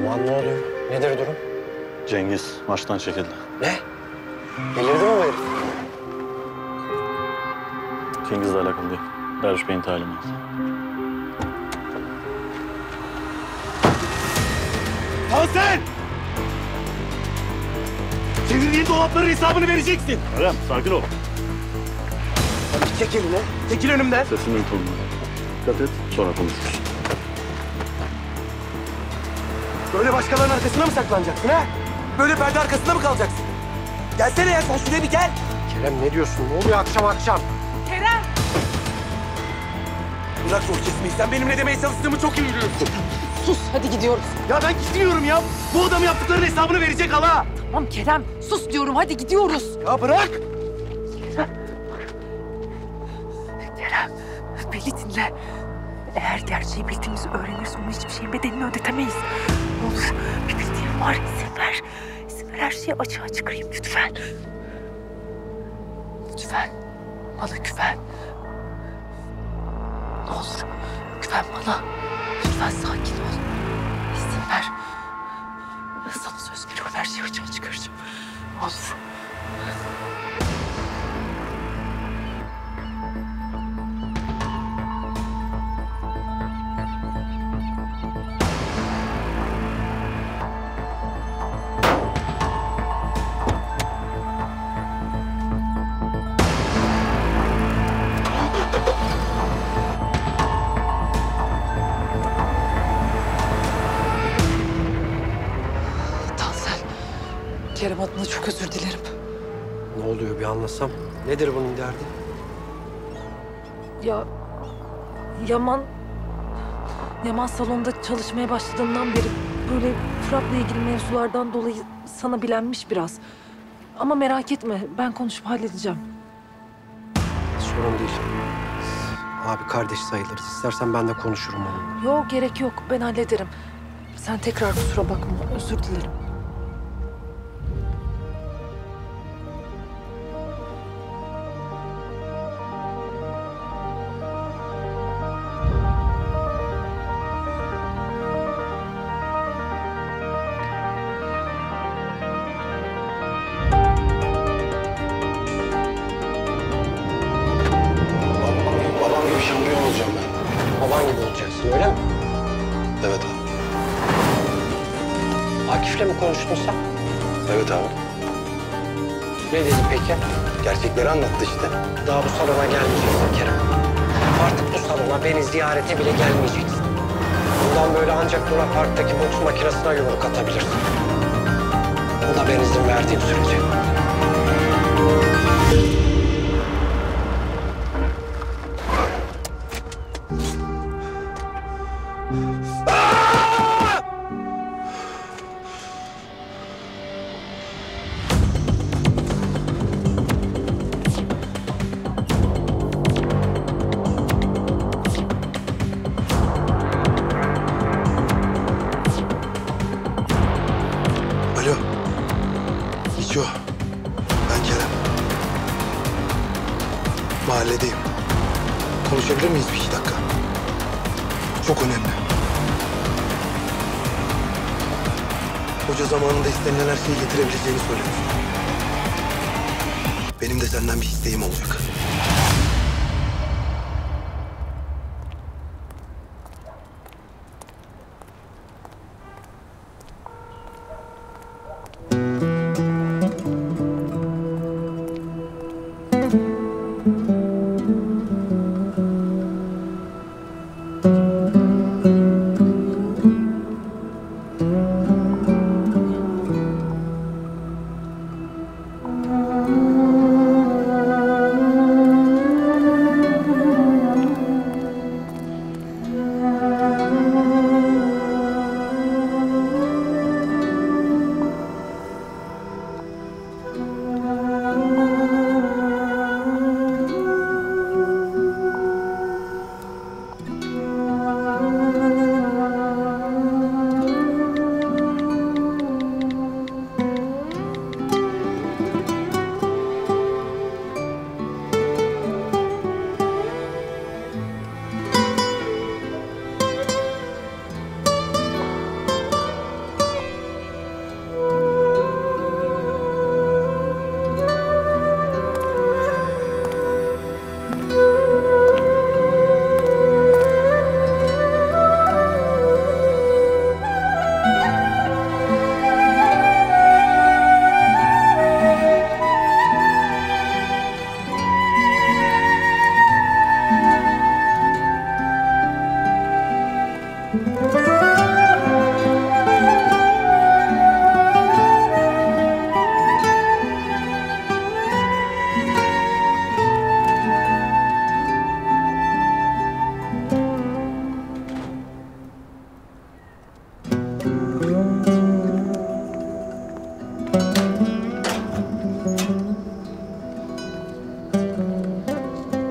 Duman ne oluyor? Nedir durum? Cengiz maçtan çekildi. Ne? Delirdi mi bu herif? Cengiz'le alakalı değil. Derviş Bey'in talimatı. Tansel! Çevirdiğin dolapların hesabını vereceksin. Kerem sakin ol. Hadi çek elini. Çekil önümden. Sesini yutulma. Dikkat et sonra konuşuruz. Böyle başkalarının arkasına mı saklanacaksın ha? Böyle perde arkasında mı kalacaksın? Gelsene ya sen şuraya bir gel. Kerem ne diyorsun? Ne oluyor akşam akşam? Kerem! Bırak rol kesmeyi. Sen benim ne demeye çalıştığımı çok iyi biliyorsun. Sus, hadi gidiyoruz. Ya ben gitmiyorum ya. Bu adam yaptıklarının hesabını verecek hala. Tamam Kerem, sus diyorum. Hadi gidiyoruz. Ya bırak. Kerem, beni dinle. Eğer gerçeği bildiğimizi öğrenirse ona hiçbir şeyin bedelini ödetemeyiz. Ne olur, bir bildiğin var. İzin ver. İzin ver, her şeyi açığa çıkarayım lütfen. Lütfen. Bana güven. Ne olur, güven bana. Lütfen sakin ol. İzin ver. Sana söz veriyorum, her şeyi açığa çıkaracağım. Ne olur. Kerem adına çok özür dilerim. Ne oluyor bir anlasam. Nedir bunun derdi? Ya Yaman salonda çalışmaya başladığından beri böyle Fırat'la ilgili mevzulardan dolayı sana bilenmiş biraz. Ama merak etme, ben konuşup halledeceğim. Sorun değil. Abi kardeş sayılırız. İstersen ben de konuşurum onunla. Yok, gerek yok. Ben hallederim. Sen tekrar kusura bakma. Özür dilerim. Babam gibi şampiyon olacağım ben. Baban gibi olacaksın öyle mi? Evet abi. Akif'le mi konuştun sen? Evet abi. Ne dedi peki? Gerçekleri anlattı işte. Daha bu salona gelmeyeceksin Kerem. Artık bu salona beni ziyarete bile gelmeyeceksin. Bundan böyle ancak Luna Park'taki boks makinesine yumruk atabilirsin. Bu da ben izin verdiğim sürece. Alo. Miço. Ben Kerem. Mahalledeyim. Konuşabilir miyiz bir iki dakika? Çok önemli. Hoca zamanında istenilen her şeyi getirebileceğini söylemiş. Benim de senden bir isteğim olacak.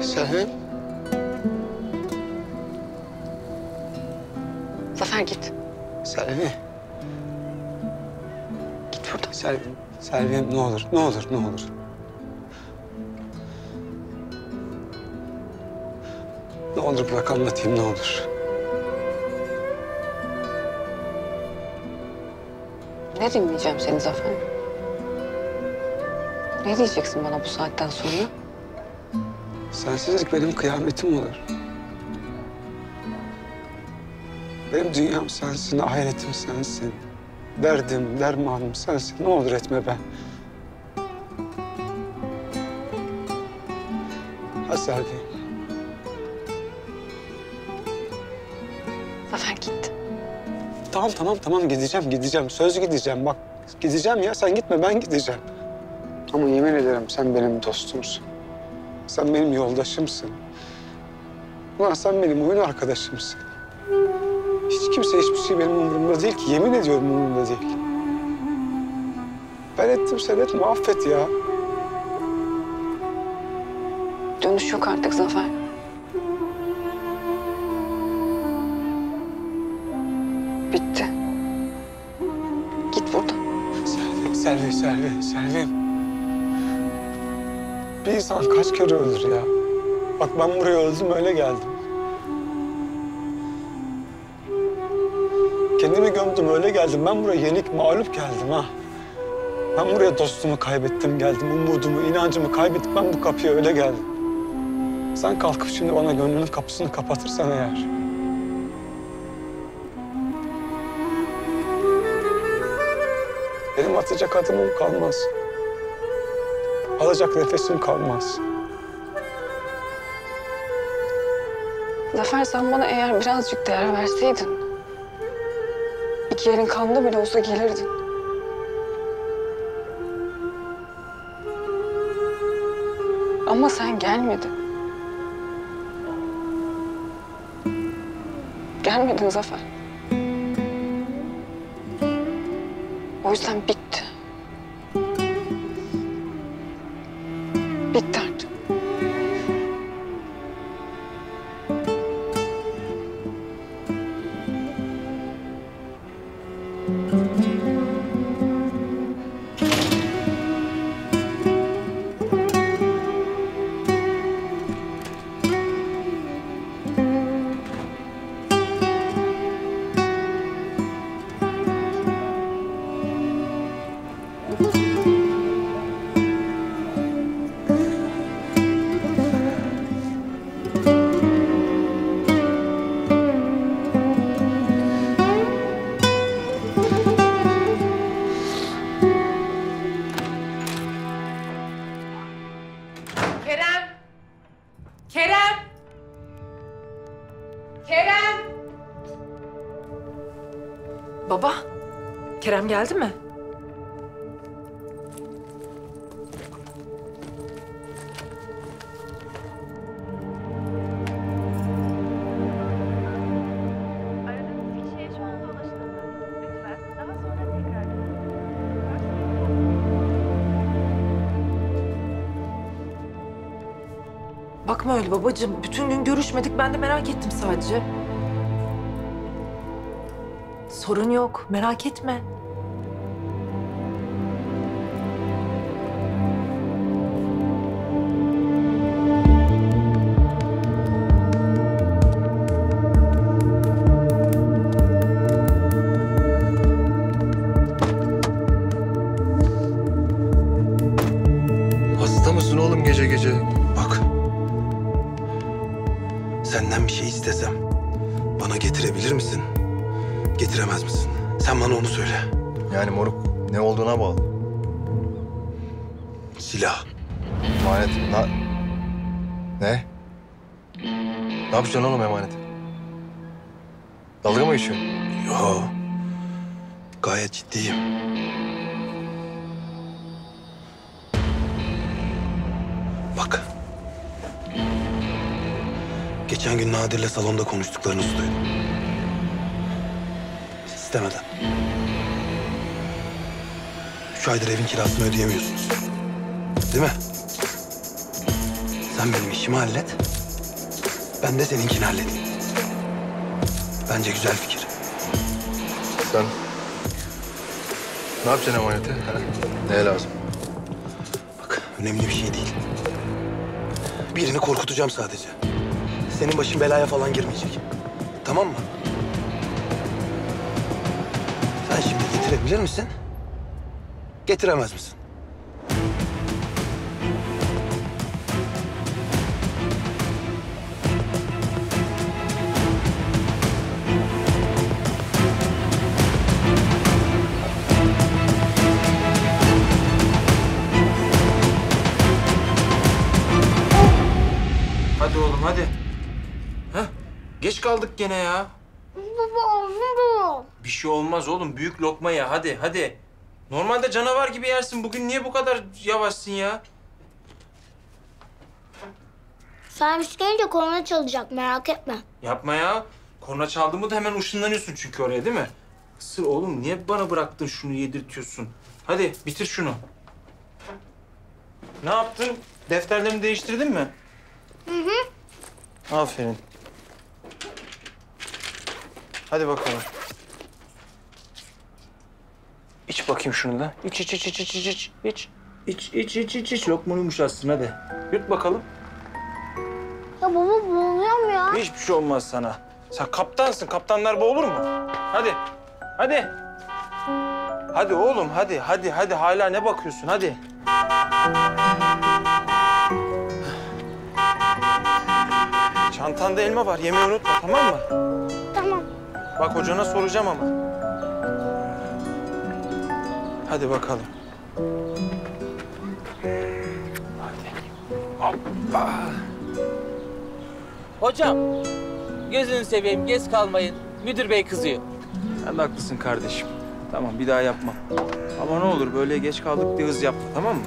Selvi. Zafer git. Selvi. Git buradan. Selvi ne olur, ne olur, ne olur. Ne olur bırak anlatayım, ne olur. Ne dinleyeceğim seni Zafer? Ne diyeceksin bana bu saatten sonra? Sensizlik benim kıyametim olur. Benim dünyam sensin, ahiretim sensin. Derdim, dermanım sensin. Ne olur etme ben. Ha Selvi. Zafer git. Tamam gideceğim. Söz gideceğim bak. Gideceğim ya sen gitme ben gideceğim. Ama yemin ederim sen benim dostumsun. Sen benim yoldaşımsın. Ulan sen benim oyun arkadaşımsın. Hiç kimse hiçbir şey benim umurumda değil ki. Yemin ediyorum umurumda değil. Ben ettim sen etme affet ya. Dönüş yok artık Zafer. Bitti. Git buradan. Selvi. Bir insan kaç kere ölür ya? Bak ben buraya öldüm öyle geldim. Kendimi gömdüm öyle geldim. Ben buraya yenik mağlup geldim ha. Ben buraya dostumu kaybettim geldim. Umudumu, inancımı kaybettim. Ben bu kapıya öyle geldim. Sen kalkıp şimdi bana gönlünün kapısını kapatırsan eğer. Benim atacak adımım kalmaz. Alacak nefesim kalmaz. Zafer sen bana eğer birazcık değer verseydin... ...iki yerin kanlı bile olsa gelirdin. Ama sen gelmedin. Gelmedin Zafer. O yüzden bitti. Bitti artık. Baba, Kerem geldi mi? Aradığınız kişiye şu anda ulaşılamıyor. Lütfen daha sonra tekrar edin. Bakma öyle babacığım. Bütün gün görüşmedik. Ben de merak ettim sadece. Sorun yok. Merak etme. Hasta mısın oğlum gece gece? Bak. Senden bir şey istesem bana getirebilir misin? Getiremez misin? Sen bana onu söyle. Yani moruk ne olduğuna bağlı. Silah. Emanet. Ne? Ne yapacaksın oğlum emaneti? Dalga mı geçiyorsun? Yo. Gayet ciddiyim. Bak. Geçen gün Nadir'le salonda konuştuklarınızı duydum. İstemeden. 3 aydır evin kirasını ödeyemiyorsunuz. Değil mi? Sen benim işimi hallet. Ben de seninkini halledeyim. Bence güzel fikir. Sen ne yapacaksın emaneti? Ha? Neye lazım? Bak önemli bir şey değil. Birini korkutacağım sadece. Senin başın belaya falan girmeyecek. Tamam mı? Sen şimdi getirebilir misin? Getiremez misin? Hadi oğlum hadi. Heh, geç kaldık gene ya. Baba olmuyor. Bir şey olmaz oğlum. Büyük lokma ya. Hadi hadi. Normalde canavar gibi yersin. Bugün niye bu kadar yavaşsın ya? Servis gelince korna çalacak merak etme. Yapma ya. Korna çaldığımı da hemen ışınlanıyorsun çünkü oraya değil mi? Sır oğlum niye bana bıraktın şunu yedirtiyorsun? Hadi bitir şunu. Ne yaptın? Defterlerini değiştirdin mi? Aferin. Hadi bakalım. İç bakayım şunu da. İç, iç, iç, iç, iç, iç, iç. İç, iç, iç, iç, iç, iç. Lokmanı yumuşatsın hadi. Yut bakalım. Ya baba boğuluyorum ya. Hiçbir şey olmaz sana. Sen kaptansın. Kaptanlar boğulur mu? Hadi. Hadi. Hadi oğlum hadi, hadi, hadi. Hala ne bakıyorsun? Hadi. Çantanda elma var. Yemeği unutma tamam mı? Tamam. Bak hocana soracağım ama. Hadi bakalım. Hadi. Hoppa. Hocam, gözünü seveyim, geç kalmayın. Müdür bey kızıyor. Sen de haklısın kardeşim. Tamam bir daha yapmam. Ama ne olur böyle geç kaldık diye hız yapma tamam mı?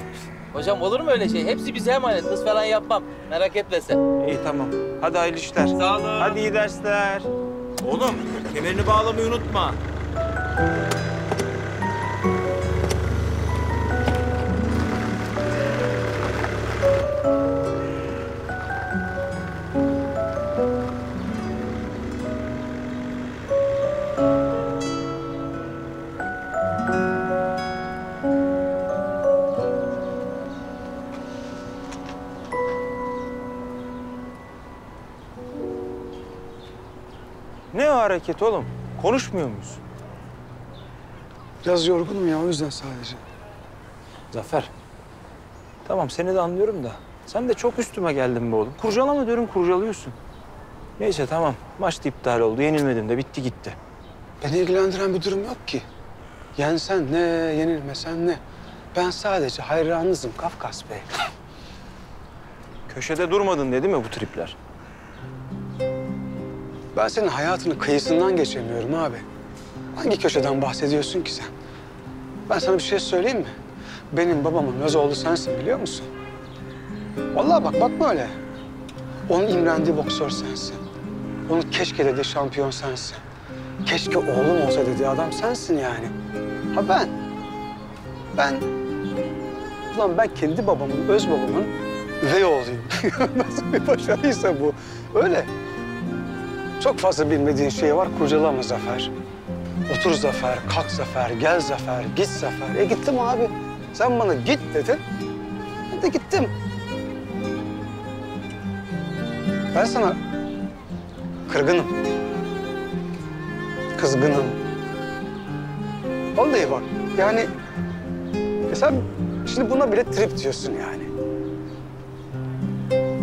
Hocam olur mu öyle şey? Hepsi bize emanet. Hız falan yapmam. Merak etme sen. İyi tamam. Hadi hayırlı işler. Sağ olun. Hadi iyi dersler. Oğlum kemerini bağlamayı unutma. Ne o hareket oğlum? Konuşmuyor muyuz? Biraz yorgunum ya o yüzden sadece. Zafer. Tamam seni de anlıyorum da. Sen de çok üstüme geldin be oğlum. Kurcalama diyorum kurcalıyorsun. Neyse tamam. Maç da iptal oldu. Yenilmedim de bitti gitti. Beni ilgilendiren bir durum yok ki. Yensen ne, yenilmesen ne. Ben sadece hayranınızım Kafkas Bey. Köşede durmadın dedi mi bu tripler? Ben senin hayatının kıyısından geçemiyorum abi. Hangi köşeden bahsediyorsun ki sen? Ben sana bir şey söyleyeyim mi? Benim babamın öz oğlu sensin biliyor musun? Vallahi bak bakma öyle. Onun imrendiği boksör sensin. Onun keşke dediği şampiyon sensin. Keşke oğlum olsa dediği adam sensin yani. Ha ben... Ulan ben kendi babamın, öz babamın üvey oğluyum. Nasıl bir başarıysa bu. Öyle. Çok fazla bilmediğin şey var, kurcalama Zafer. Otur Zafer, kalk Zafer, gel Zafer, git Zafer. Gittim abi. Sen bana git dedin. Ben de gittim. Ben sana kırgınım. Kızgınım. Vallahi bak, yani... sen şimdi buna bile trip diyorsun yani.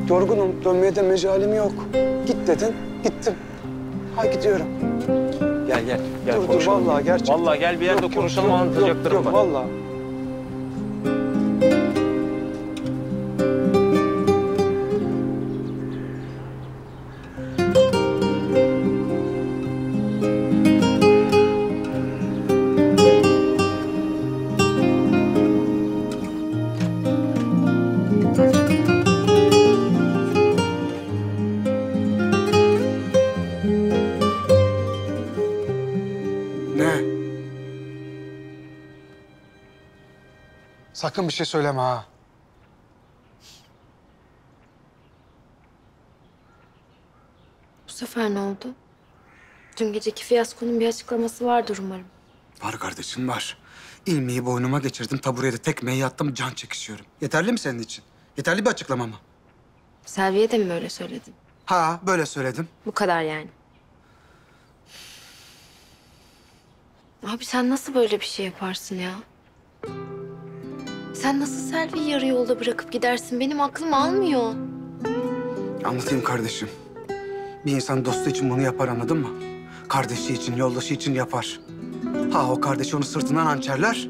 Yorgunum, dönmeye de mecalim yok. Git dedin, gittim. Ha gidiyorum. Gel gel. Gel Dur konuşalım. vallahi gerçekten. Vallahi gel bir yerde konuşalım anlatacaklarım yok, var. Vallahi. Ne? Sakın bir şey söyleme ha. Bu sefer ne oldu? Dün geceki fiyaskonun bir açıklaması vardır umarım. Var kardeşim var. İlmiyi boynuma geçirdim, taburede tekmeyi yattım, can çekişiyorum. Yeterli mi senin için? Yeterli bir açıklama mı? Selvi'ye de mi böyle söyledin? Ha, böyle söyledim. Bu kadar yani. Abi sen nasıl böyle bir şey yaparsın ya? Sen nasıl Selvi'yi yarı yolda bırakıp gidersin? Benim aklım almıyor. Anlatayım kardeşim. Bir insan dostu için bunu yapar, anladın mı? Kardeşi için, yoldaşı için yapar. Ha, o kardeşi onu sırtından hançerler.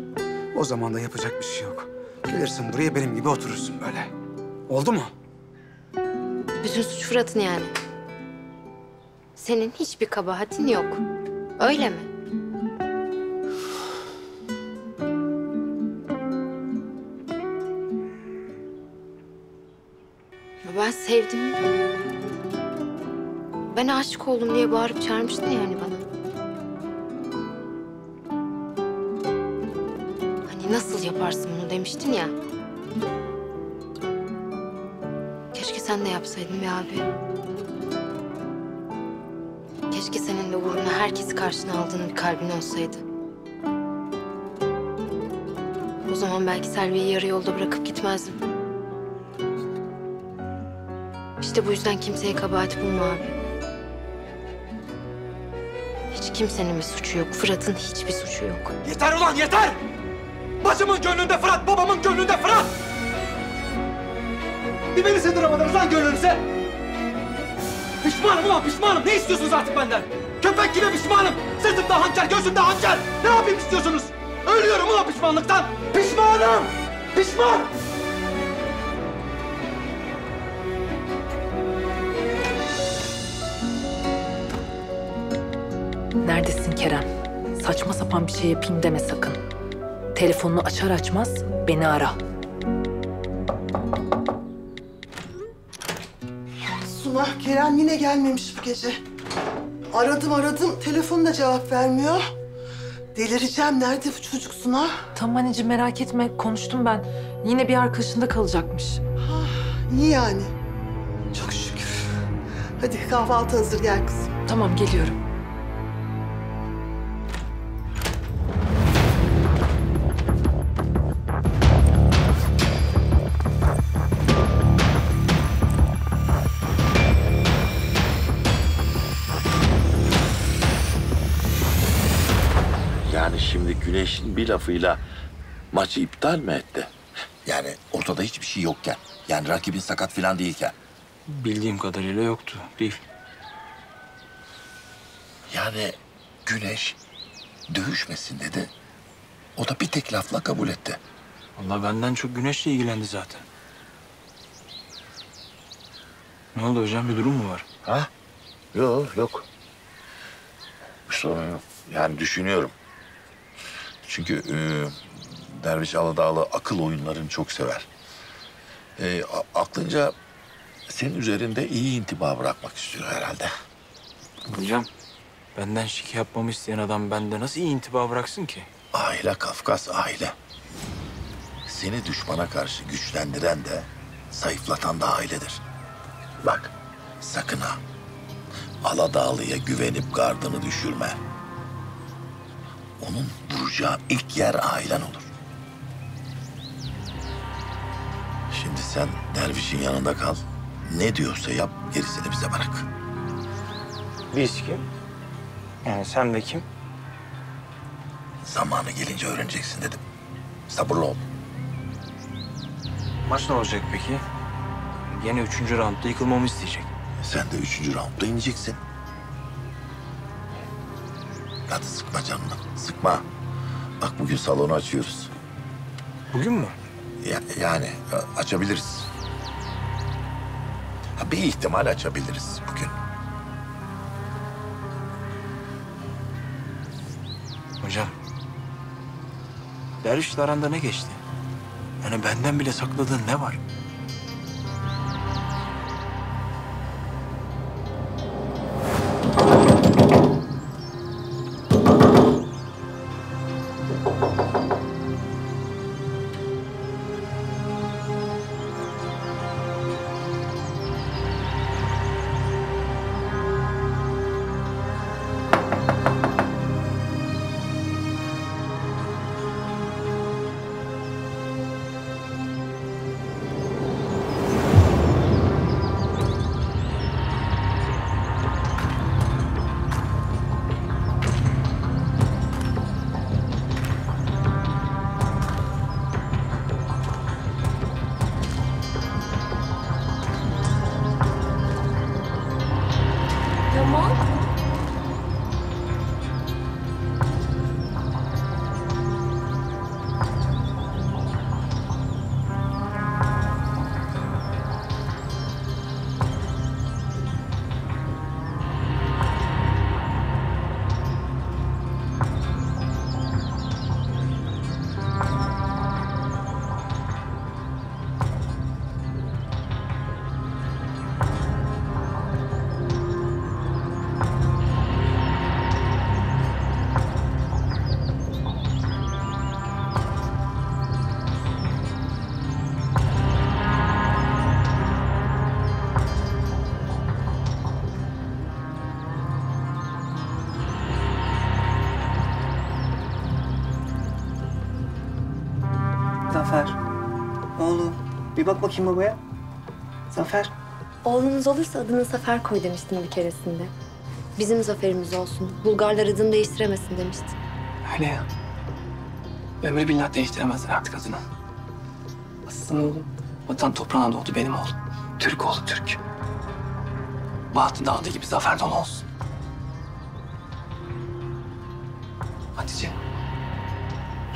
O zaman da yapacak bir şey yok. Gelirsin buraya benim gibi oturursun böyle. Oldu mu? Bütün suç Fırat'ın yani. Senin hiçbir kabahatin yok. Öyle mi? Ya ben sevdim. Ben aşık oldum diye bağırıp çağırmıştın yani bana. Hani nasıl yaparsın bunu demiştin ya. Keşke sen de yapsaydın be abi. Keşke senin de uğruna herkesi karşına aldığın bir kalbin olsaydı. O zaman belki Selvi'yi yarı yolda bırakıp gitmezdim. İşte bu yüzden kimseye kabahat bulma abi. Hiç kimsenin bir suçu yok. Fırat'ın hiçbir suçu yok. Yeter ulan yeter! Bacımın gönlünde Fırat, babamın gönlünde Fırat! Bir beni sığdıramadınız lan gönlünüze! Pişmanım ulan pişmanım. Ne istiyorsunuz artık benden? Köpek gibi pişmanım. Sırtımda hançer, göğsümde hançer. Ne yapayım istiyorsunuz? Ölüyorum ulan pişmanlıktan. Pişmanım! Pişman! Neredesin Kerem? Saçma sapan bir şey yapayım deme sakın. Telefonunu açar açmaz beni ara. Suna, Kerem yine gelmemiş bu gece. Aradım, telefonu da cevap vermiyor. Delireceğim, nerede bu çocuk Suna? Tamam anneciğim merak etme konuştum ben. Yine bir arkadaşında kalacakmış. İyi yani. Çok şükür. Hadi kahvaltı hazır, gel kızım. Tamam geliyorum. Yani şimdi Güneş'in bir lafıyla maçı iptal mi etti? Yani ortada hiçbir şey yokken. Yani rakibin sakat falan değilken. Bildiğim kadarıyla yoktu. Değil. Yani Güneş dövüşmesin dedi. O da bir tek lafla kabul etti. Vallahi benden çok Güneş'le ilgilendi zaten. Ne oldu hocam? Bir durum mu var? Ha? Yok. Bir sorun yok. Yani düşünüyorum. Çünkü Derviş Aladağlı akıl oyunlarını çok sever. Aklınca senin üzerinde iyi intiba bırakmak istiyor herhalde. Hocam, benden şike yapmamı isteyen adam bende nasıl iyi intiba bıraksın ki? Aile Kafkas, aile. Seni düşmana karşı güçlendiren de, zayıflatan da ailedir. Bak, sakın ha. Aladağlı'ya güvenip gardını düşürme. Onun vuracağı ilk yer ailen olur. Şimdi sen Derviş'in yanında kal. Ne diyorsa yap, gerisini bize bırak. Biz kim? Yani sen de kim? Zamanı gelince öğreneceksin dedim. Sabırlı ol. Maç ne olacak peki? Yine 3. roundda yıkılmamı isteyecek. Sen de 3. roundda ineceksin. Hadi sıkma canını, sıkma. Bak bugün salonu açıyoruz. Bugün mü? Yani açabiliriz. Ha, bir ihtimal açabiliriz bugün. Hocam, Derviş'le aranda ne geçti? Yani benden bile sakladığın ne var? Yaman. Zafer. Oğlum. Bir bak bakayım babaya. Zafer. Oğlunuz olursa adını Zafer koy demiştin bir keresinde. Bizim zaferimiz olsun. Bulgarlar adını değiştiremesin demiştin. Öyle ya. Ömrü billah değiştiremezler artık adını. Aslan oğlum. Vatan toprağına doğdu benim oğlum. Türk oğlu Türk. Bahtı dağıdı gibi zafer dolu olsun. Hatice.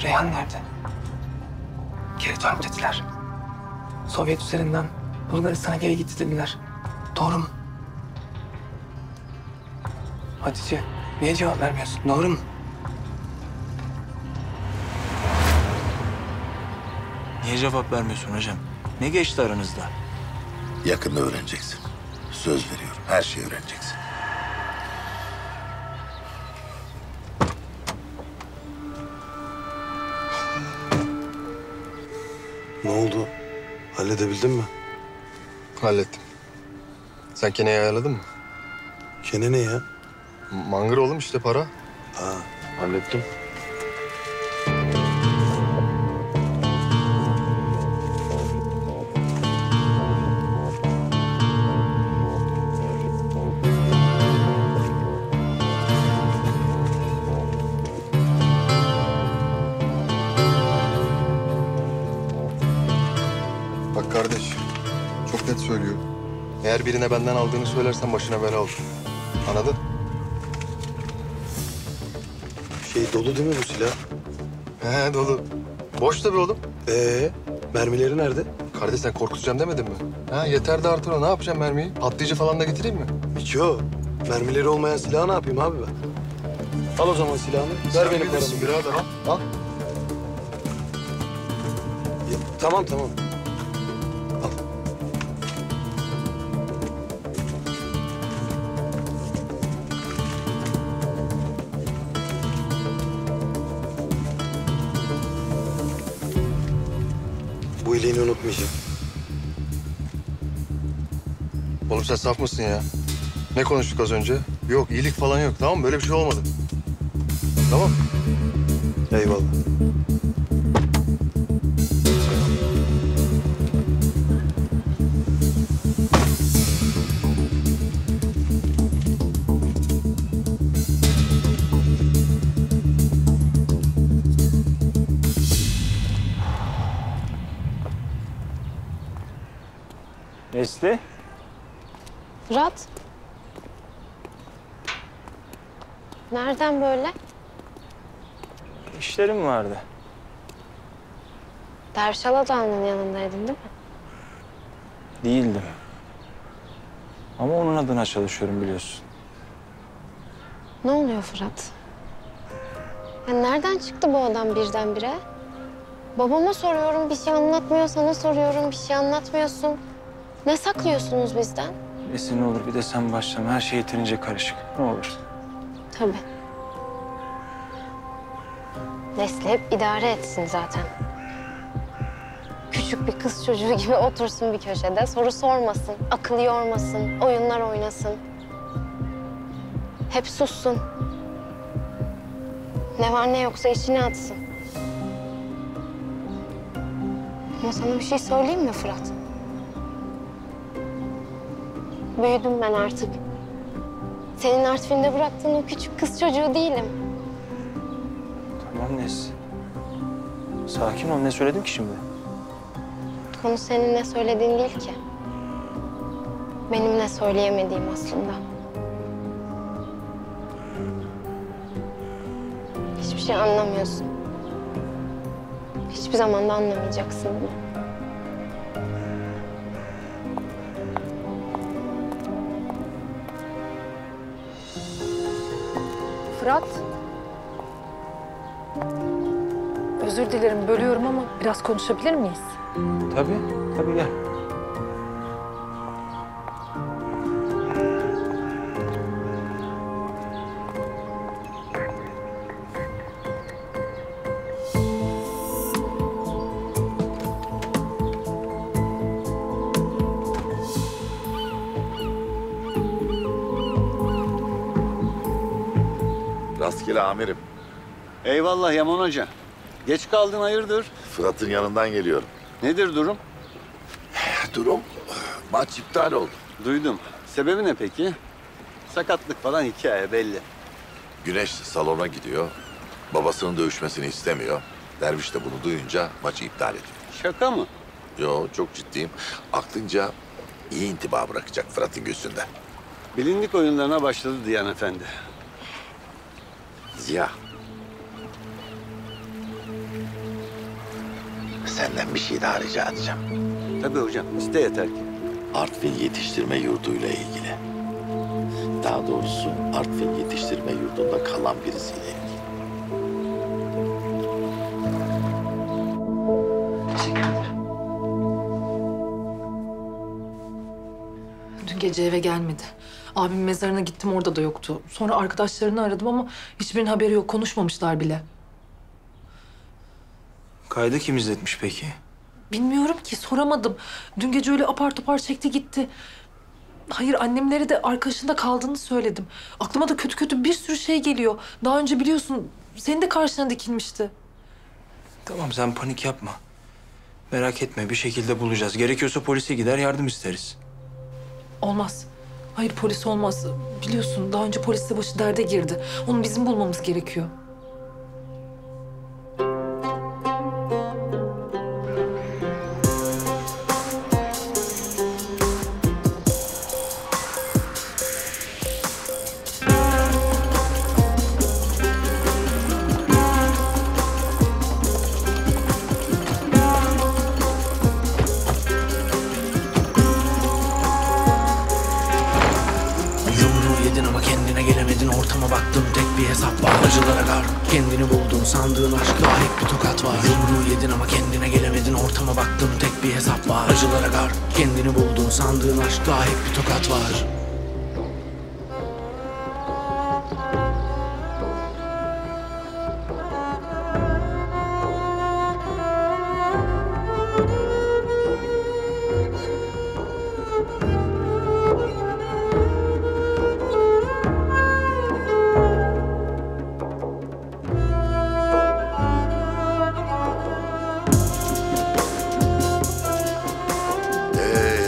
Reyhan nerede? Geri dön dediler. Sovyet üzerinden Bulgaristan'a geri gitti dediler. Doğru mu? Hatice, niye cevap vermiyorsun? Doğru mu? Niye cevap vermiyorsun hocam? Ne geçti aranızda? Yakında öğreneceksin. Söz veriyorum. Her şeyi öğreneceksin. Ne oldu? Halledebildin mi? Hallettim. Sen Kene'yi ayarladın mı? Kene ne ya? Mangır oğlum işte para. Ha, hallettim. Bak kardeş, çok net söylüyor. Eğer birine benden aldığını söylersen başına bela olur. Anladın? Dolu değil mi bu silah? He dolu. Boş tabii oğlum. Mermileri nerede? Kardeş sen korkutacağım demedin mi? Ha yeter de artır o. Ne yapacağım mermiyi? Patlayıcı falan da getireyim mi? Hiç yok. Mermileri olmayan silahı ne yapayım abi ben? Al o zaman silahını. Ver benim paramı. Birader al. Al. Tamam. Bu iyiliğini unutmayacağım. Oğlum sen saf mısın ya? Ne konuştuk az önce? Yok iyilik falan yok tamam mı? Böyle bir şey olmadı. Tamam. Eyvallah. Nesli? Fırat. Nereden böyle? İşlerim vardı. Derviş Aladağ'ın yanındaydın değil mi? Değildim. Ama onun adına çalışıyorum biliyorsun. Ne oluyor Fırat? Ya nereden çıktı bu adam birdenbire? Babama soruyorum, bir şey anlatmıyor. Sana soruyorum, bir şey anlatmıyorsun. Ne saklıyorsunuz bizden? Nesi ne olur bir de sen başlama. Her şey yeterince karışık. Ne olur. Tabii. Nesli hep idare etsin zaten. Küçük bir kız çocuğu gibi otursun bir köşede, soru sormasın, akıl yormasın, oyunlar oynasın. Hep sussun. Ne var ne yoksa içine atsın. Ama sana bir şey söyleyeyim mi Fırat? Büyüdüm ben artık. Senin Artvin'de bıraktığın o küçük kız çocuğu değilim. Tamam Nes. Sakin ol. Ne söyledim ki şimdi? Konu senin ne söylediğin değil ki. Benim ne söyleyemediğim aslında. şey anlamıyorsun. Hiçbir zaman da anlamayacaksın bunu. Fırat. Özür dilerim, bölüyorum ama biraz konuşabilir miyiz? Tabii, tabii gel. Rastgele amirim. Eyvallah Yaman Hoca. Geç kaldın hayırdır? Fırat'ın yanından geliyorum. Nedir durum? Durum maç iptal oldu. Duydum. Sebebi ne peki? Sakatlık falan hikaye belli. Güneş salona gidiyor. Babasının dövüşmesini istemiyor. Derviş de bunu duyunca maçı iptal ediyor. Şaka mı? Yo, çok ciddiyim. Aklınca iyi intiba bırakacak Fırat'ın gözünde. Bilindik oyunlarına başladı Diyan Efendi. Ziya. Senden bir şey daha rica edeceğim. Tabii hocam, iste yeter ki. Artvin Yetiştirme Yurdu'yla ilgili. Daha doğrusu Artvin Yetiştirme Yurdu'nda kalan birisiyle ilgili. Dün gece eve gelmedi. Abim mezarına gittim, orada da yoktu. Sonra arkadaşlarını aradım ama hiçbirinin haberi yok. Konuşmamışlar bile. Kaydı kim izletmiş peki? Bilmiyorum ki, soramadım. Dün gece öyle apar topar çekti gitti. Hayır, annemlere de arkadaşında kaldığını söyledim. Aklıma da kötü kötü bir sürü şey geliyor. Daha önce biliyorsun, senin de karşına dikilmişti. Tamam, sen panik yapma. Merak etme, bir şekilde bulacağız. Gerekiyorsa polise gider, yardım isteriz. Olmaz. Hayır, polis olmaz. Biliyorsun, daha önce polisle başı derde girdi. Onu bizim bulmamız gerekiyor. Ortama baktım, tek bir hesap var. Acılara gar, kendini buldun, sandığın aşkla hep bir tokat var. Yumruğu yedin ama kendine gelemedin. Ortama baktım, tek bir hesap var. Acılara gar, kendini buldun, sandığın aşkla hep bir tokat var.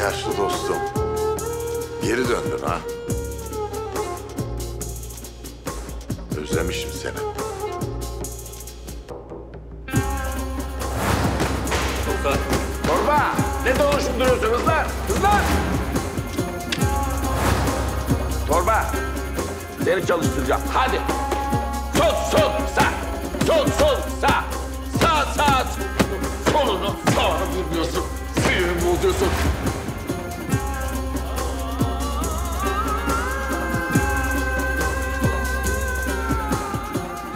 Yaşlı dostum. Geri döndün ha. Özlemişim seni. Torba! Ne dolaşıp duruyorsunuz lan? Kızlar! Torba! Seni çalıştıracağım. Hadi! Sol, sağ! Sol, sağ! Sağ! Solunu sağına vurmuyorsun. Sinirimi bozuyorsun.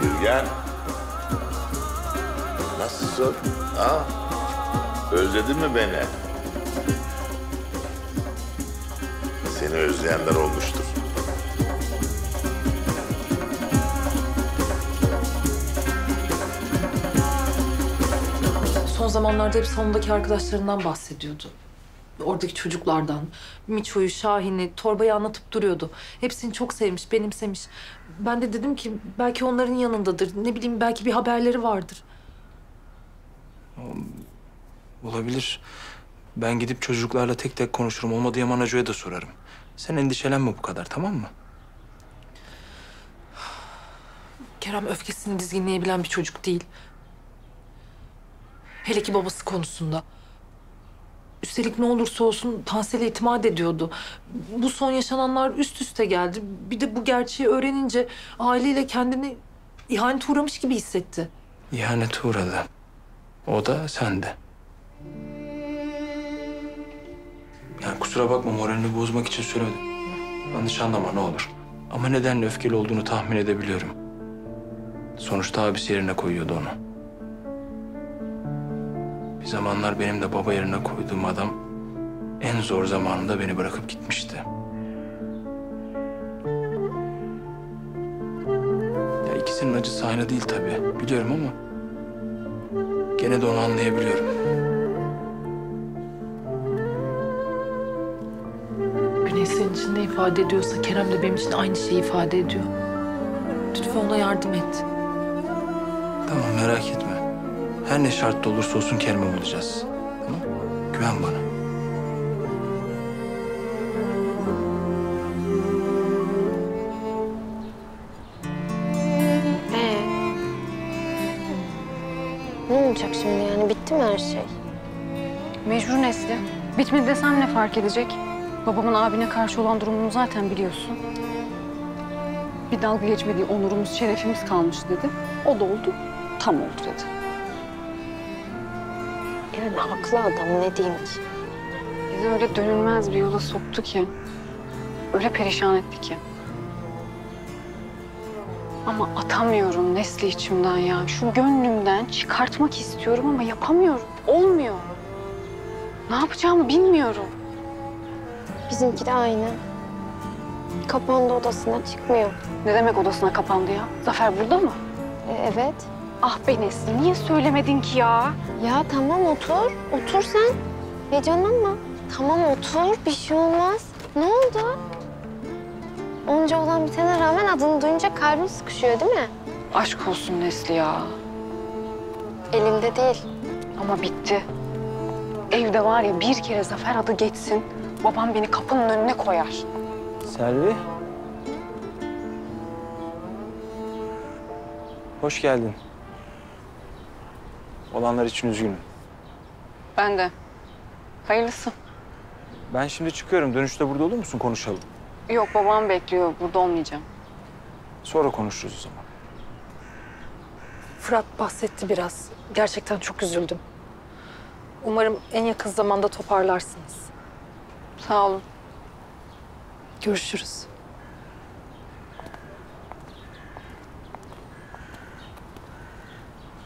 Gürgen. Nasılsın? Ha? Özledin mi beni? Seni özleyenler olmuştur. Son zamanlarda hep salondaki arkadaşlarından bahsediyordu. Oradaki çocuklardan. Miço'yu, Şahin'i, Torbay'ı anlatıp duruyordu. Hepsini çok sevmiş, benimsemiş. Ben de dedim ki belki onların yanındadır. Ne bileyim, belki bir haberleri vardır. Olabilir. Ben gidip çocuklarla tek tek konuşurum. Olmadı Yaman Hoca'ya da sorarım. Sen endişelenme bu kadar, tamam mı? Kerem öfkesini dizginleyebilen bir çocuk değil. Hele ki babası konusunda. Üstelik ne olursa olsun Tansel'e itimat ediyordu. Bu son yaşananlar üst üste geldi. Bir de bu gerçeği öğrenince aileyle kendini ihanet uğramış gibi hissetti. İhanete uğradı. O da sen de. Yani kusura bakma, moralini bozmak için söylemedim. Yanlış anlama ne olur. Ama neden öfkeli olduğunu tahmin edebiliyorum. Sonuçta abisi yerine koyuyordu onu. Bir zamanlar benim de baba yerine koyduğum adam en zor zamanında beni bırakıp gitmişti. Ya ikisinin acısı aynı değil tabii, biliyorum ama gene de onu anlayabiliyorum. Güney senin için ne ifade ediyorsa Kerem de benim için aynı şeyi ifade ediyor. Lütfen ona yardım et. Tamam, merak etme. Her ne şartta olursa olsun Kerem'i bulacağız. Tamam? Güven bana. Ne olacak şimdi yani? Bitti mi her şey? Mecbur Nesli. Bitmedi desem ne fark edecek? Babamın abine karşı olan durumunu zaten biliyorsun. Bir dalga geçmediği onurumuz, şerefimiz kalmış dedi. O da oldu, tam oldu dedi. Yani haklı adam, ne diyeyim ki? Bizi öyle dönülmez bir yola soktu ki. Öyle perişan etti ki. Ama atamıyorum Nesli içimden ya. Şu gönlümden çıkartmak istiyorum ama yapamıyorum. Olmuyor. Ne yapacağımı bilmiyorum. Bizimki de aynı. Kapandı odasına, çıkmıyor. Ne demek odasına kapandı ya? Zafer burada mı? Evet. Ah be Nesli, niye söylemedin ki ya? Ya tamam otur. Otur sen. Heyecanlanma. Tamam otur, bir şey olmaz. Ne oldu? Onca olan bitene rağmen adını duyunca kalbin sıkışıyor değil mi? Aşk olsun Nesli ya. Elimde değil. Ama bitti. Evde var ya bir kere Zafer adı geçsin, babam beni kapının önüne koyar. Selvi. Hoş geldin. Olanlar için üzgünüm. Ben de. Hayırlısı. Ben şimdi çıkıyorum. Dönüşte burada olur musun? Konuşalım. Yok, babam bekliyor. Burada olmayacağım. Sonra konuşuruz o zaman. Fırat bahsetti biraz. Gerçekten çok üzüldüm. Umarım en yakın zamanda toparlarsınız. Sağ olun. Görüşürüz.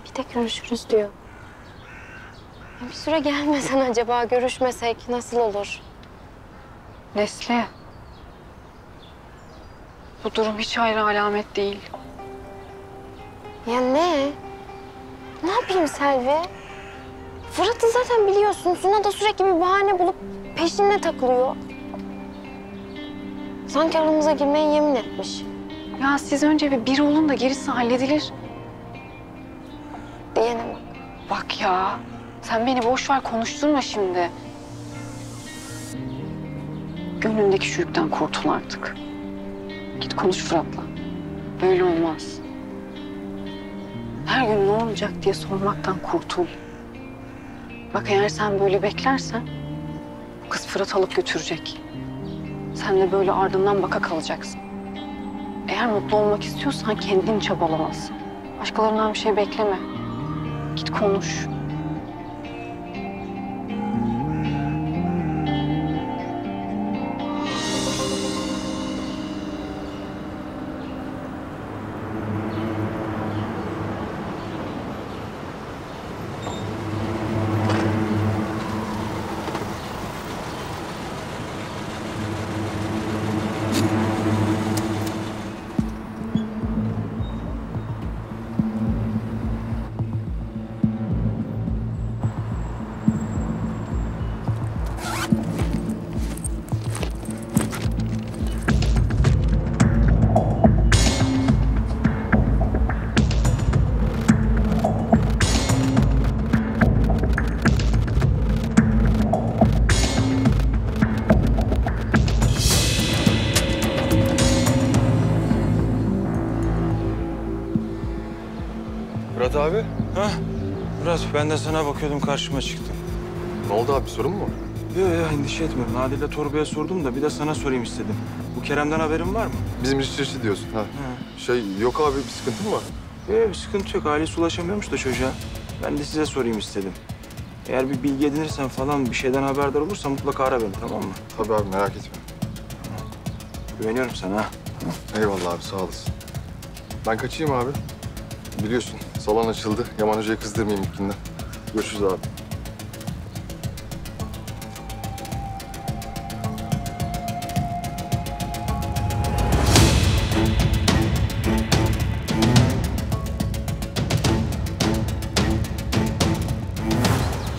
Bir de görüşürüz diyor. Ya bir süre gelmesen acaba, görüşmesek nasıl olur? Nesli. Bu durum hiç hayra alamet değil. Ya ne? Ne yapayım Selvi? Fırat'ı zaten biliyorsun. Suna da sürekli bir bahane bulup peşine takılıyor. Sanki aramıza girmeye yemin etmiş. Ya siz önce bir olun da gerisi halledilir. Diyene bak. Bak ya, sen beni boş ver, konuşturma şimdi. Gönlündeki şu yükten kurtul artık. Git konuş Fırat'la. Böyle olmaz. Her gün ne olacak diye sormaktan kurtul. Bak eğer sen böyle beklersen bu kız Fırat alıp götürecek. Sen de böyle ardından baka kalacaksın. Eğer mutlu olmak istiyorsan kendin çabalamalısın. Başkalarından bir şey bekleme. Git konuş. Fırat abi. Ha? Murat, ben de sana bakıyordum, karşıma çıktı. Ne oldu abi, bir sorun mu var? Yok endişe etmiyorum. Nadil'le Torba'ya sordum da bir de sana sorayım istedim. Bu Kerem'den haberin var mı? Bizim işçi diyorsun ha. Yok abi, bir sıkıntı mı var? Bir sıkıntı yok. Ailesi ulaşamıyormuş da çocuğa. Ben de size sorayım istedim. Eğer bir bilgi edinirsen falan, bir şeyden haberdar olursan mutlaka ara beni, tamam mı? Tabii abi, merak etme. Güveniyorum sana ha. Eyvallah abi, sağ olasın. Ben kaçayım abi. Biliyorsun salon açıldı. Yaman Hoca'yı kızdırmayayım ilk günden. Görüşürüz abi.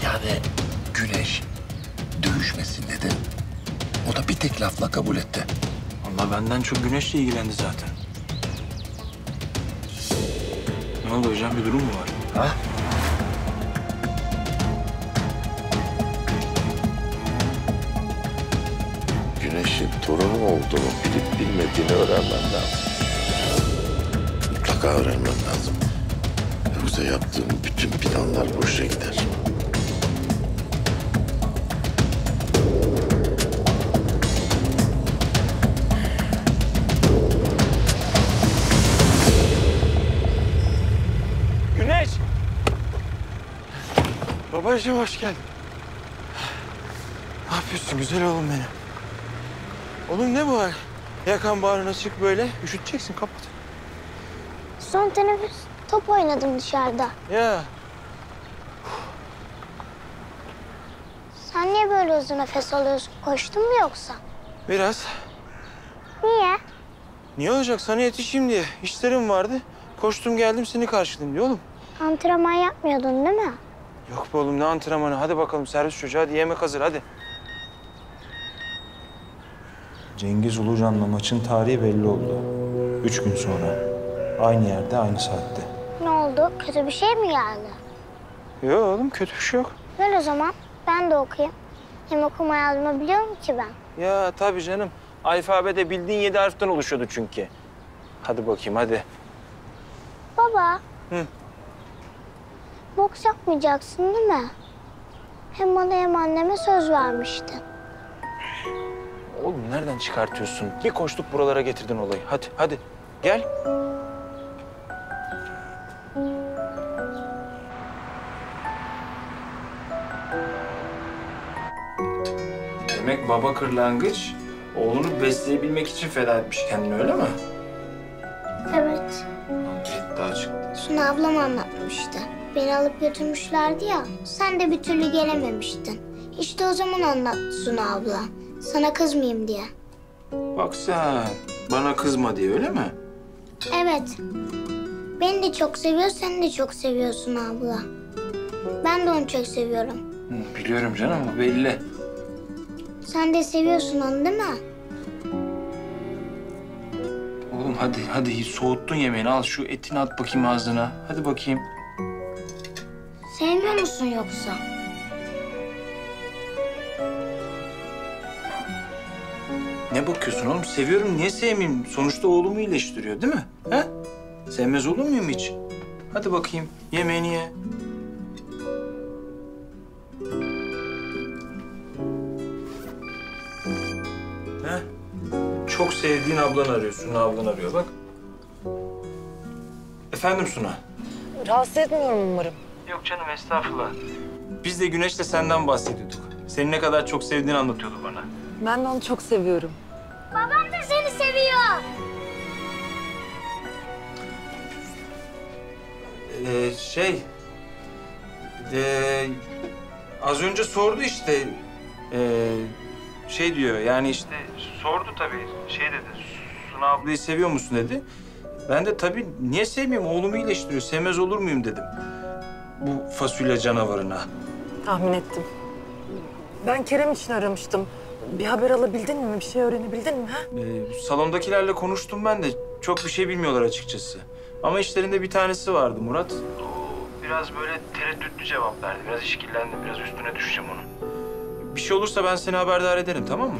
Yani Güneş dövüşmesin dedi. O da bir tek lafla kabul etti. Vallahi benden çok Güneş'le ilgilendi zaten. Ne oldu hocam, bir durum mu var? Ha? Güneş'in torunum olduğunu bilip bilmediğini öğrenmem lazım. Mutlaka öğrenmem lazım. Yoksa yaptığım bütün planlar boşa gider. Güneş! Babacığım hoş geldin. Ne yapıyorsun güzel oğlum benim? Oğlum ne bu hal? Yakan bağrına çık böyle. Üşüteceksin, kapat. Son teneffüs top oynadım dışarıda. Ya Sen niye böyle uzun nefes alıyorsun? Koştun mu yoksa? biraz. Niye? Niye olacak? Sana yetişeyim diye. İşlerim vardı. Koştum geldim seni karşılayayım diye oğlum. Antrenman yapmıyordun değil mi? Yok be oğlum, ne antrenmanı? Hadi bakalım servis çocuğu, hadi yemek hazır hadi. Cengiz Ulucan'la maçın tarihi belli oldu. 3 gün sonra. Aynı yerde, aynı saatte. Ne oldu? Kötü bir şey mi geldi? Yok oğlum, kötü bir şey yok. Ver o zaman. Ben de okuyayım. Hem okuma yazma biliyorum ki ben. Ya tabii canım. Alfabede bildiğin 7 harften oluşuyordu çünkü. Hadi bakayım hadi. Baba. Hı. Boks yapmayacaksın değil mi? Hem bana hem anneme söz vermiştin. Oğlum nereden çıkartıyorsun? Bir koştuk buralara getirdin olayı. Hadi hadi gel. Demek baba kırlangıç oğlunu besleyebilmek için feda etmiş kendini, öyle mi? Evet. Daha çıktı. Suna ablam anlatmıştı. Beni alıp götürmüşlerdi ya. Sen de bir türlü gelememiştin. İşte o zaman anlattı Suna abla. Sana kızmayayım diye. Bak sen, bana kızma diye, öyle mi? Evet. Beni de çok seviyor, seni de çok seviyorsun abla. Ben de onu çok seviyorum. Biliyorum canım, o belli. Sen de seviyorsun onu değil mi? Oğlum hadi soğuttun yemeğini, al şu etini at bakayım ağzına. Hadi bakayım. Sevmiyor musun yoksa? Ne bakıyorsun oğlum? Seviyorum, niye sevmeyeyim? Sonuçta oğlumu iyileştiriyor değil mi? He? Sevmez olur muyum hiç? Hadi bakayım, yemeğini ye. He? Çok sevdiğin ablan arıyor, Suna ablan arıyor bak. Efendim Suna? Rahatsız etmiyorum umarım. Yok canım, estağfurullah. Biz de Güneş'le senden bahsediyorduk. Seni ne kadar çok sevdiğini anlatıyordu bana. Ben de onu çok seviyorum. Babam da seni seviyor. Az önce sordu işte. Diyor yani işte sordu tabii. Dedi, Suna ablayı seviyor musun dedi. Ben de tabii niye sevmeyeyim, oğlumu iyileştiriyor. Sevmez olur muyum dedim. Bu fasulye canavarına. Tahmin ettim. Ben Kerem için aramıştım. Bir haber alabildin mi? Bir şey öğrenebildin mi? Ha? Salondakilerle konuştum ben de. Çok bir şey bilmiyorlar açıkçası. Ama işlerinde bir tanesi vardı Murat. O biraz böyle tereddütlü cevap verdi. Biraz işkillendim. Biraz üstüne düşeceğim onun. Bir şey olursa ben seni haberdar ederim, tamam mı?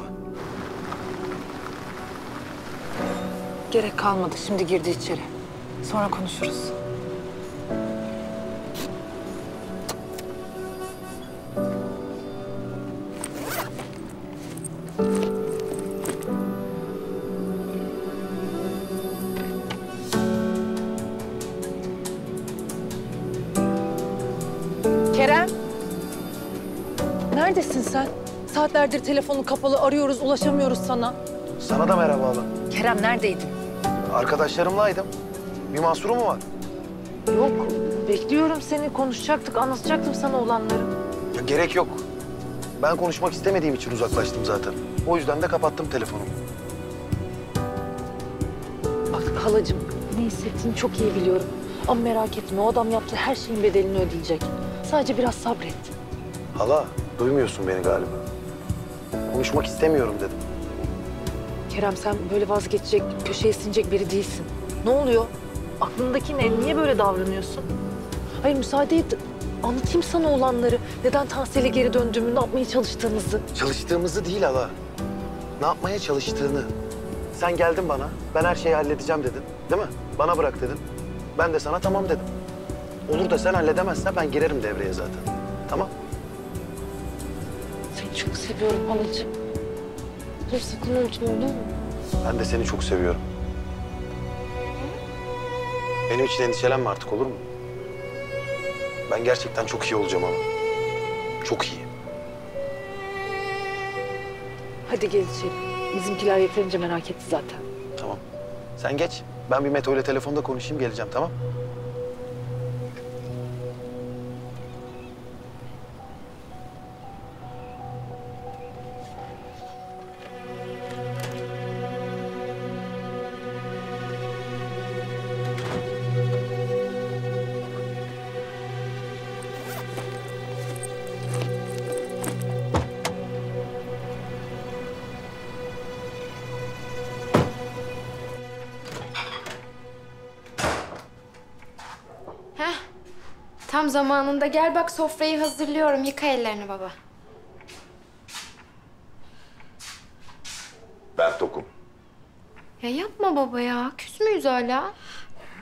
Gerek kalmadı. Şimdi girdi içeri. Sonra konuşuruz. Neredesin sen? Saatlerdir telefonun kapalı, arıyoruz, ulaşamıyoruz sana. Sana da merhaba hala. Kerem neredeydin? Arkadaşlarımlaydım. Bir mahsuru mu var? Yok, bekliyorum seni. Konuşacaktık, anlatacaktım sana olanları. Ya gerek yok. Ben konuşmak istemediğim için uzaklaştım zaten. O yüzden de kapattım telefonumu. Bak halacığım, ne hissettiğini çok iyi biliyorum. Ama merak etme, o adam yaptığı her şeyin bedelini ödeyecek. Sadece biraz sabret. Hala, duymuyorsun beni galiba. Konuşmak istemiyorum dedim. Kerem sen böyle vazgeçecek, köşeye sinecek biri değilsin. Ne oluyor? Aklındaki ne? Niye böyle davranıyorsun? Hayır müsaade et. Anlatayım sana olanları. Neden Tahsil'e geri döndüğümü, ne yapmaya çalıştığımızı. Çalıştığımızı değil hala. Ne yapmaya çalıştığını. Sen geldin bana, ben her şeyi halledeceğim dedin. Değil mi? Bana bırak dedin. Ben de sana tamam dedim. Olur da sen halledemezsen ben girerim devreye zaten. Tamam? Seni çok seviyorum halacığım. Dur sakın unutma olur mu? Ben de seni çok seviyorum. Benim için endişelenme artık olur mu? Ben gerçekten çok iyi olacağım ama. Çok iyi. Hadi gel içeri. Bizimkiler yeterince merak etti zaten. Tamam. Sen geç. Ben bir Meto ile telefonda konuşayım geleceğim tamam? Tam zamanında gel bak sofrayı hazırlıyorum. Yıka ellerini baba. Ben tokum. Ya yapma baba ya. Küs müyüz hala?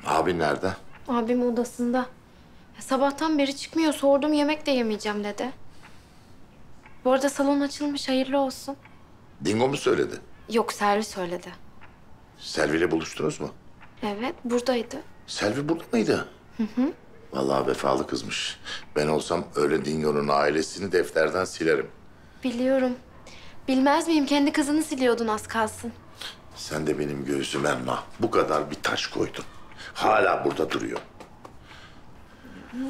Abin nerede? Abim odasında. Ya sabahtan beri çıkmıyor. Sordum yemek de yemeyeceğim dedi. Bu arada salon açılmış. Hayırlı olsun. Dingo mu söyledi? Yok Selvi söyledi. Selvi ile buluştunuz mu? Evet buradaydı. Selvi burada mıydı? Hı hı. Vallahi vefalı kızmış. Ben olsam öyle Dingo'nun ailesini defterden silerim. Biliyorum. Bilmez miyim? Kendi kızını siliyordun az kalsın. Sen de benim göğsüme bu kadar bir taş koydun. Hala burada duruyor.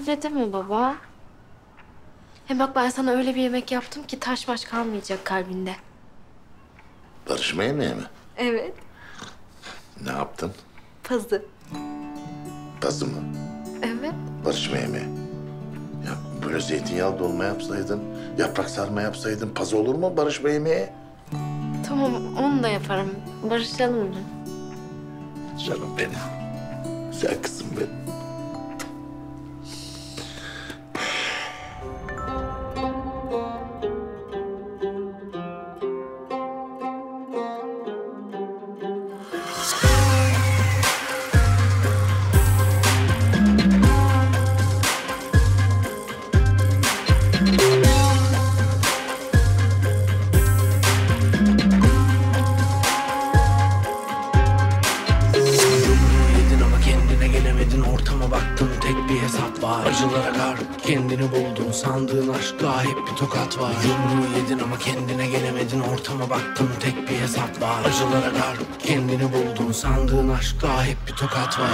Ne deme baba? Hem bak ben sana öyle bir yemek yaptım ki taş maş kalmayacak kalbinde. Barışma yemeği mi? Evet. Ne yaptın? Pazı. Pazı mı? Evet. Barışma yemeği. Ya böyle zeytinyağlı dolma yapsaydın, yaprak sarma yapsaydın pazı olur mu barışma yemeği? Tamam onu da yaparım. Barışalım mı? Canım benim. Güzel kızım benim. Acılara karp kendini buldun, sandığın aşkta hep bir tokat var. Yumruğu yedin ama kendine gelemedin, ortama baktın tek bir hesap var. Acılara karp kendini buldun, sandığın aşkta hep bir tokat var.